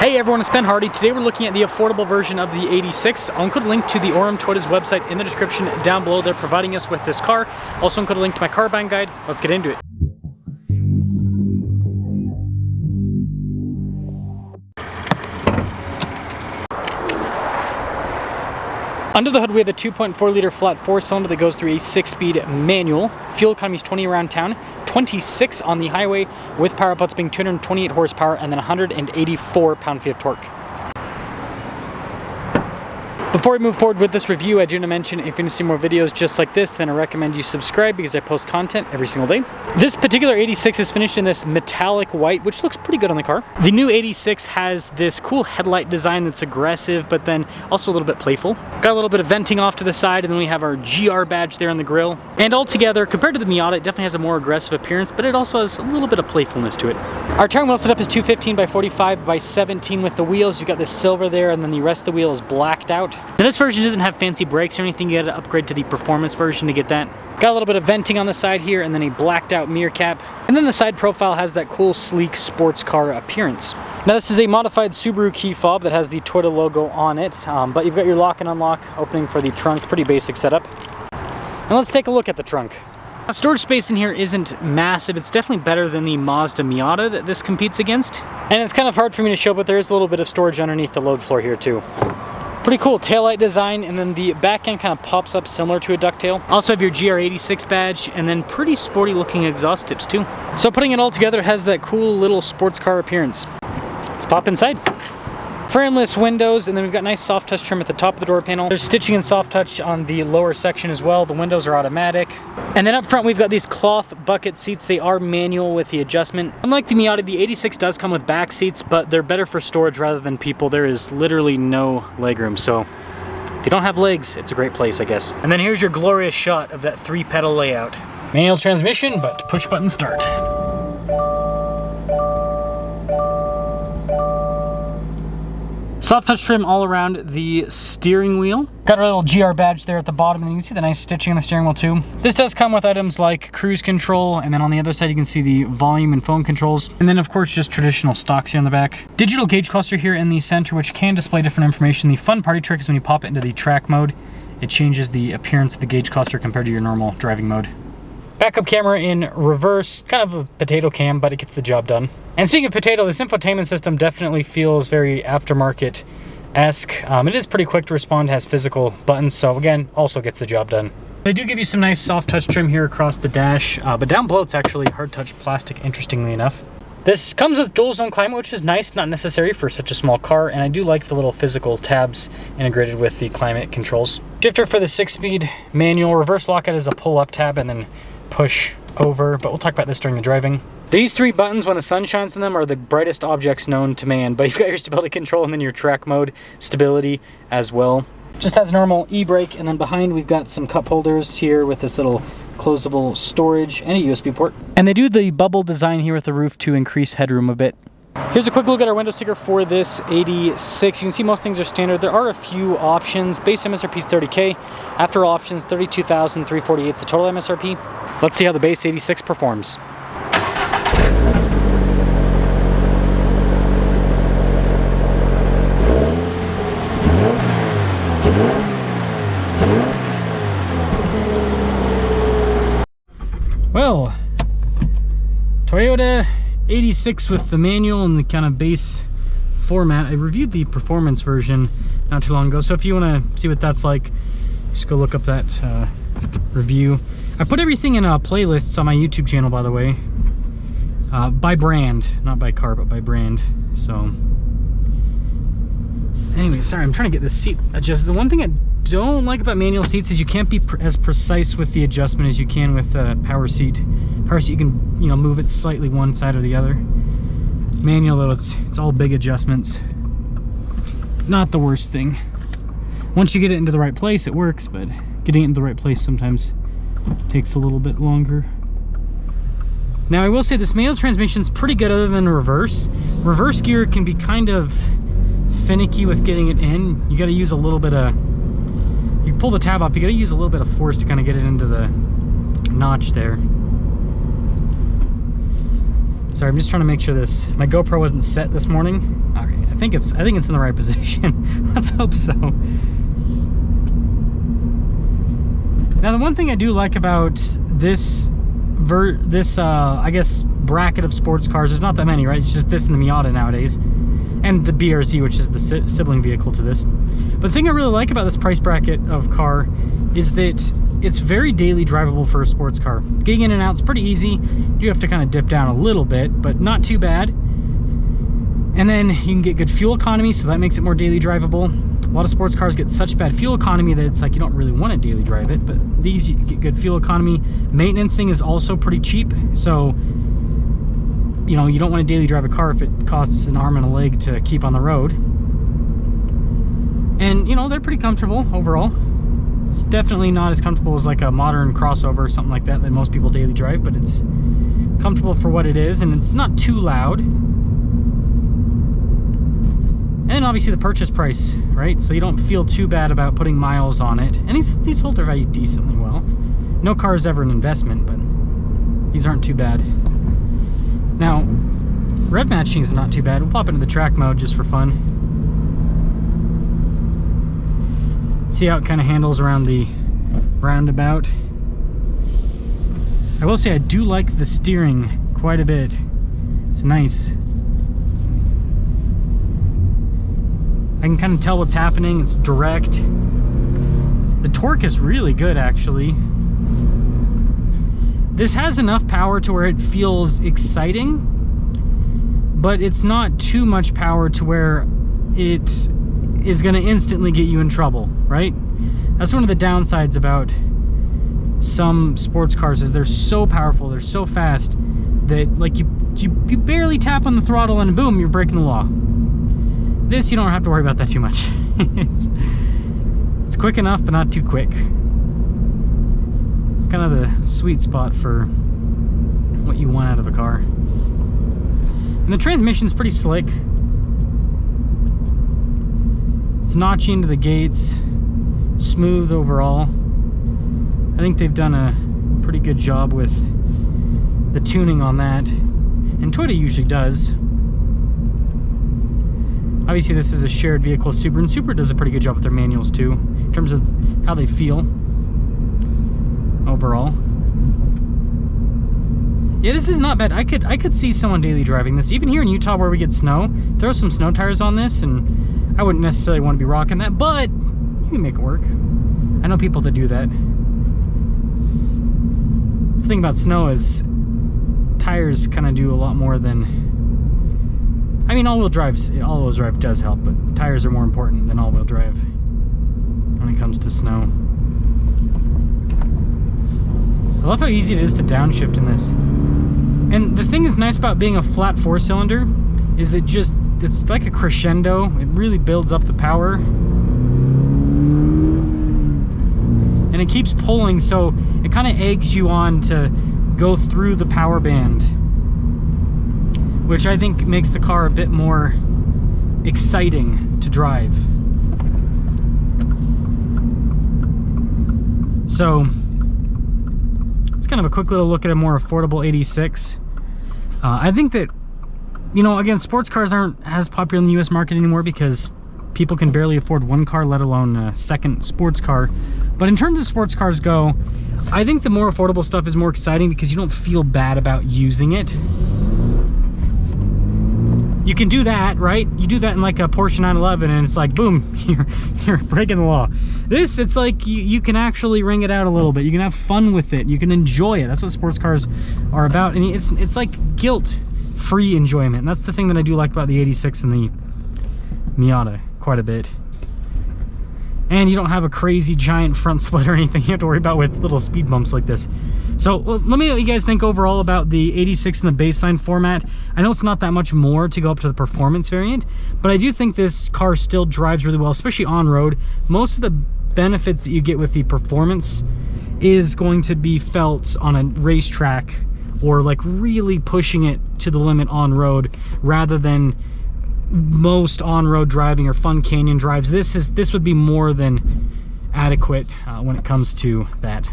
Hey everyone, it's Ben Hardy. Today we're looking at the affordable version of the 86. I'll include a link to the Aurum Toyota's website in the description down below. They're providing us with this car. Also include a link to my car buying guide. Let's get into it. Under the hood, we have a 2.4 liter flat 4-cylinder that goes through a 6-speed manual. Fuel economy is 20 around town, 26 on the highway, with power outputs being 228 horsepower and then 184 pound-feet of torque. Before we move forward with this review, I do want to mention if you want to see more videos just like this, then I recommend you subscribe because I post content every single day. This particular 86 is finished in this metallic white, which looks pretty good on the car. The new 86 has this cool headlight design that's aggressive, but then also a little bit playful. Got a little bit of venting off to the side, and then we have our GR badge there on the grille. And altogether, compared to the Miata, it definitely has a more aggressive appearance, but it also has a little bit of playfulness to it. Our tire wheel setup is 215 by 45 by 17 with the wheels. You've got this silver there, and then the rest of the wheel is blacked out. Now this version doesn't have fancy brakes or anything. You gotta upgrade to the performance version to get that. Got a little bit of venting on the side here, and then a blacked out mirror cap. And then the side profile has that cool, sleek sports car appearance. Now this is a modified Subaru key fob that has the Toyota logo on it, but you've got your lock and unlock opening for the trunk. Pretty basic setup. And let's take a look at the trunk. Now, storage space in here isn't massive. It's definitely better than the Mazda Miata that this competes against. And it's kind of hard for me to show, but there is a little bit of storage underneath the load floor here too. Pretty cool taillight design, and then the back end kind of pops up similar to a ducktail. Also have your GR86 badge, and then pretty sporty looking exhaust tips too. So putting it all together, it has that cool little sports car appearance. Let's pop inside. Frameless windows, and then we've got nice soft touch trim at the top of the door panel. There's stitching and soft touch on the lower section as well. The windows are automatic. And then up front, we've got these cloth bucket seats. They are manual with the adjustment. Unlike the Miata, the 86 does come with back seats, but they're better for storage rather than people. There is literally no legroom, so if you don't have legs, it's a great place, I guess. And then here's your glorious shot of that 3-pedal layout. Manual transmission, but push button start. Soft touch trim all around the steering wheel. Got a little GR badge there at the bottom, and you can see the nice stitching on the steering wheel too. This does come with items like cruise control, and then on the other side you can see the volume and phone controls. And then of course just traditional stocks here in the back. Digital gauge cluster here in the center, which can display different information. The fun party trick is when you pop it into the track mode, it changes the appearance of the gauge cluster compared to your normal driving mode. Backup camera in reverse, kind of a potato cam, but it gets the job done. And speaking of potato, this infotainment system definitely feels very aftermarket-esque. It is pretty quick to respond, has physical buttons, so again, also gets the job done. They do give you some nice soft touch trim here across the dash, but down below it's actually hard touch plastic, interestingly enough. This comes with dual zone climate, which is nice, not necessary for such a small car, and I do like the little physical tabs integrated with the climate controls. Shifter for the 6-speed manual. Reverse lockout is a pull-up tab and then push over, but we'll talk about this during the driving. These 3 buttons, when the sun shines on them, are the brightest objects known to man, but you've got your stability control and then your track mode stability as well. Just has normal e-brake, and then behind we've got some cup holders here with this little closable storage and a USB port. And they do the bubble design here with the roof to increase headroom a bit. Here's a quick look at our window sticker for this 86. You can see most things are standard. There are a few options. Base MSRP is $30K. After all options, $32,348 is the total MSRP. Let's see how the base 86 performs. Well, Toyota 86 with the manual and the kind of base format. I reviewed the performance version not too long ago, so if you want to see what that's like, just go look up that review. I put everything in playlists on my YouTube channel, by the way, by brand, not by car, but by brand. So anyway, sorry, I'm trying to get this seat adjusted. The one thing I don't like about manual seats is you can't be as precise with the adjustment as you can with power seat. Power seat, you can, move it slightly one side or the other. Manual, though, it's all big adjustments. Not the worst thing. Once you get it into the right place, it works, but getting it into the right place sometimes takes a little bit longer. Now, I will say this manual transmission's pretty good other than reverse. Reverse gear can be kind of finicky with getting it in. You got to use a little bit of, you pull the tab up, you got to use a little bit of force to kind of get it into the notch there. Sorry, I'm just trying to make sure my GoPro wasn't set this morning. All right, think it's in the right position. Let's hope so. Now, the one thing I do like about this I guess bracket of sports cars, there's not that many, right? It's just this and the Miata nowadays, and the BRZ, which is the sibling vehicle to this. But the thing I really like about this price bracket of car is that it's very daily drivable for a sports car. Getting in and out is pretty easy. You have to kind of dip down a little bit, but not too bad. And then you can get good fuel economy, so that makes it more daily drivable. A lot of sports cars get such bad fuel economy that it's like you don't really want to daily drive it, but these, you get good fuel economy. Maintenancing is also pretty cheap, so you know, you don't want to daily drive a car if it costs an arm and a leg to keep on the road. And you know, they're pretty comfortable overall. It's definitely not as comfortable as like a modern crossover or something like that most people daily drive, but it's comfortable for what it is, and it's not too loud. And then obviously the purchase price, right? So you don't feel too bad about putting miles on it. And these hold their value decently well. No car is ever an investment, but these aren't too bad. Now, rev matching is not too bad. We'll pop into the track mode just for fun. See how it kind of handles around the roundabout. I will say I do like the steering quite a bit. It's nice. I can kind of tell what's happening. It's direct. The torque is really good, actually. This has enough power to where it feels exciting, but it's not too much power to where it is going to instantly get you in trouble, right? That's one of the downsides about some sports cars, is they're so powerful, they're so fast that like you barely tap on the throttle and boom, you're breaking the law. This, you don't have to worry about that too much. It's quick enough, but not too quick. It's kind of the sweet spot for what you want out of a car. And the transmission's pretty slick. It's notchy into the gates, smooth overall. I think they've done a pretty good job with the tuning on that, and Toyota usually does. Obviously this is a shared vehicle with Subaru, and Subaru does a pretty good job with their manuals too, in terms of how they feel overall. Yeah, this is not bad. I could see someone daily driving this. Even here in Utah where we get snow, throw some snow tires on this, and I wouldn't necessarily want to be rocking that, but you can make it work. I know people that do that. The thing about snow is tires kind of do a lot more than, I mean, all-wheel drive does help, but tires are more important than all-wheel drive when it comes to snow. I love how easy it is to downshift in this. And the thing that's nice about being a flat 4-cylinder is it's like a crescendo. It really builds up the power. And it keeps pulling, so it kind of eggs you on to go through the power band, which I think makes the car a bit more exciting to drive. So it's kind of a quick little look at a more affordable 86. I think that, you know, again, sports cars aren't as popular in the US market anymore because people can barely afford one car, let alone a second sports car. But in terms of sports cars go, I think the more affordable stuff is more exciting because you don't feel bad about using it. You can do that, right? You do that in like a Porsche 911 and it's like, boom, you're breaking the law. This, it's like you can actually ring it out a little bit. You can have fun with it. You can enjoy it. That's what sports cars are about. And it's like guilt-free enjoyment. And that's the thing that I do like about the 86 and the Miata quite a bit. And you don't have a crazy giant front split or anything you have to worry about with little speed bumps like this. So let me know what you guys think overall about the 86 in the baseline format. I know it's not that much more to go up to the performance variant, but I do think this car still drives really well, especially on road. Most of the benefits that you get with the performance is going to be felt on a racetrack or like really pushing it to the limit on road, rather than most on-road driving or fun canyon drives. This would be more than adequate when it comes to that.